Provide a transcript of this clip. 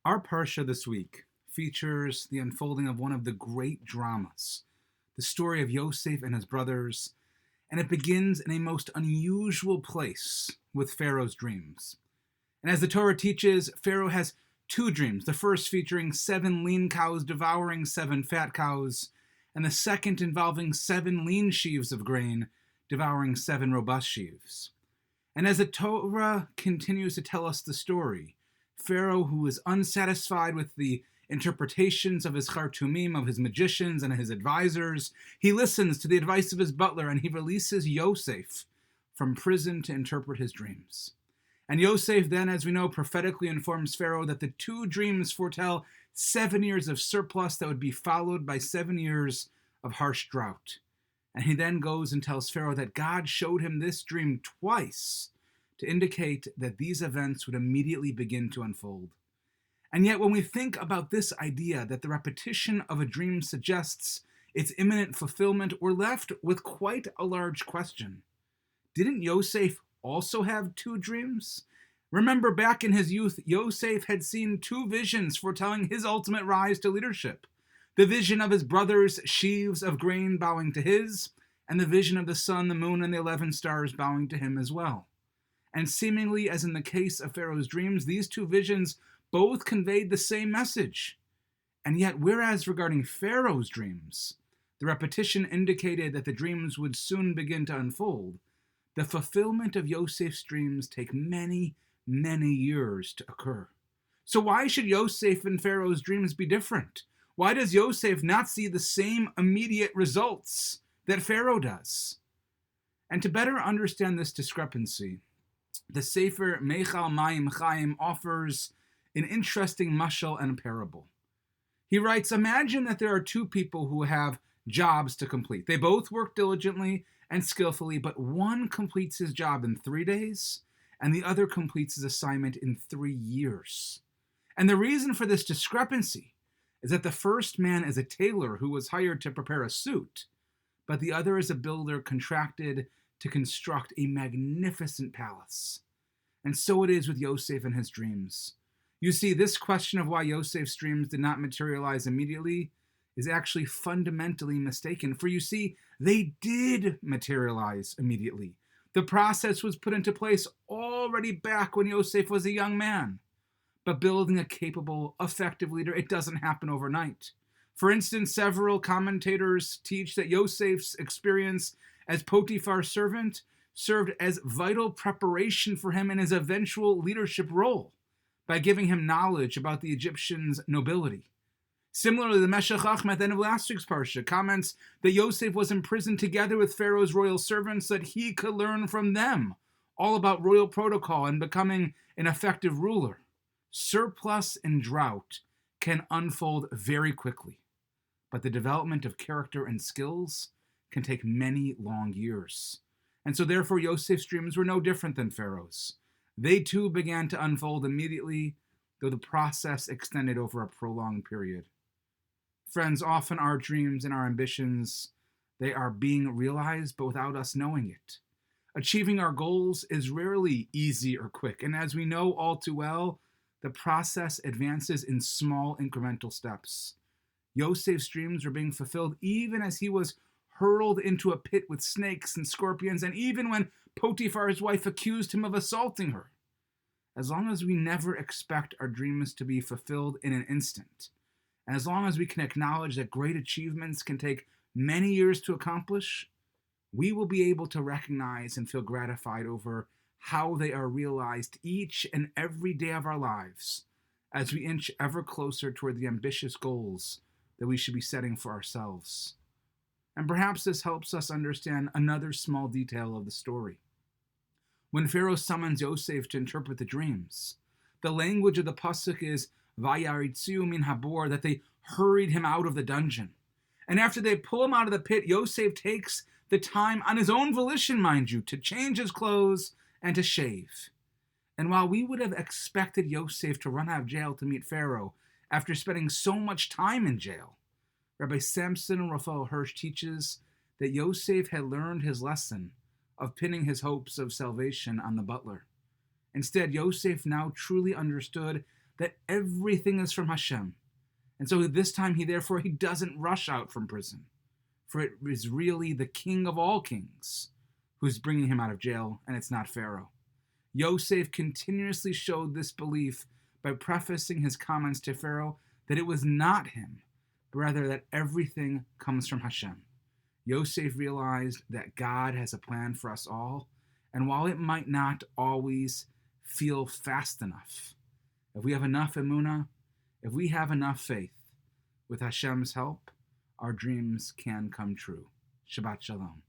Our Parsha this week features the unfolding of one of the great dramas, the story of Yosef and his brothers, and it begins in a most unusual place with Pharaoh's dreams. And as the Torah teaches, Pharaoh has two dreams, the first featuring 7 lean cows devouring 7 fat cows, and the second involving 7 lean sheaves of grain devouring 7 robust sheaves. And as the Torah continues to tell us the story, Pharaoh, who is unsatisfied with the interpretations of his chartumim, of his magicians and his advisors, he listens to the advice of his butler and he releases Yosef from prison to interpret his dreams. And Yosef then, as we know, prophetically informs Pharaoh that the 2 dreams foretell 7 years of surplus that would be followed by 7 years of harsh drought. And he then goes and tells Pharaoh that God showed him this dream twice to indicate that these events would immediately begin to unfold. And yet when we think about this idea that the repetition of a dream suggests its imminent fulfillment, we're left with quite a large question. Didn't Yosef also have 2 dreams? Remember, back in his youth, Yosef had seen 2 visions foretelling his ultimate rise to leadership. The vision of his brothers' sheaves of grain bowing to his, and the vision of the sun, the moon, and the 11 stars bowing to him as well. And seemingly, as in the case of Pharaoh's dreams, these 2 visions both conveyed the same message. And yet, whereas regarding Pharaoh's dreams, the repetition indicated that the dreams would soon begin to unfold, the fulfillment of Yosef's dreams take many, many years to occur. So why should Yosef and Pharaoh's dreams be different? Why does Yosef not see the same immediate results that Pharaoh does? And to better understand this discrepancy, the Safer Mayhem offers an interesting mashal and parable. He writes, imagine that there are 2 people who have jobs to complete. They both work diligently and skillfully, but one completes his job in 3 days, and the other completes his assignment in 3 years. And the reason for this discrepancy is that the first man is a tailor who was hired to prepare a suit, but the other is a builder contracted to construct a magnificent palace. And so it is with Yosef and his dreams. You see, this question of why Yosef's dreams did not materialize immediately is actually fundamentally mistaken. For you see, they did materialize immediately. The process was put into place already back when Yosef was a young man. But building a capable, effective leader, it doesn't happen overnight. For instance, several commentators teach that Yosef's experience as Potiphar's servant served as vital preparation for him in his eventual leadership role by giving him knowledge about the Egyptians' nobility. Similarly, the Meshech Achmed, at the end of last week's Parsha, comments that Yosef was imprisoned together with Pharaoh's royal servants so that he could learn from them all about royal protocol and becoming an effective ruler. Surplus and drought can unfold very quickly, but the development of character and skills can take many long years. And so therefore Yosef's dreams were no different than Pharaoh's. They too began to unfold immediately, though the process extended over a prolonged period. Friends, often our dreams and our ambitions, they are being realized, but without us knowing it. Achieving our goals is rarely easy or quick, and as we know all too well, the process advances in small incremental steps. Yosef's dreams were being fulfilled even as he was hurled into a pit with snakes and scorpions, and even when Potiphar's wife accused him of assaulting her. As long as we never expect our dreams to be fulfilled in an instant, and as long as we can acknowledge that great achievements can take many years to accomplish, we will be able to recognize and feel gratified over how they are realized each and every day of our lives as we inch ever closer toward the ambitious goals that we should be setting for ourselves. And perhaps this helps us understand another small detail of the story. When Pharaoh summons Yosef to interpret the dreams, the language of the pasuk is Vayaritzu min habor, that they hurried him out of the dungeon. And after they pull him out of the pit, Yosef takes the time, on his own volition, mind you, to change his clothes and to shave. And while we would have expected Yosef to run out of jail to meet Pharaoh after spending so much time in jail, Rabbi Samson and Raphael Hirsch teaches that Yosef had learned his lesson of pinning his hopes of salvation on the butler. Instead, Yosef now truly understood that everything is from Hashem. And so this time he doesn't rush out from prison, for it is really the King of all kings who's bringing him out of jail, and it's not Pharaoh. Yosef continuously showed this belief by prefacing his comments to Pharaoh that it was not him, but rather that everything comes from Hashem. Yosef realized that God has a plan for us all, and while it might not always feel fast enough, if we have enough emunah, if we have enough faith, with Hashem's help, our dreams can come true. Shabbat Shalom.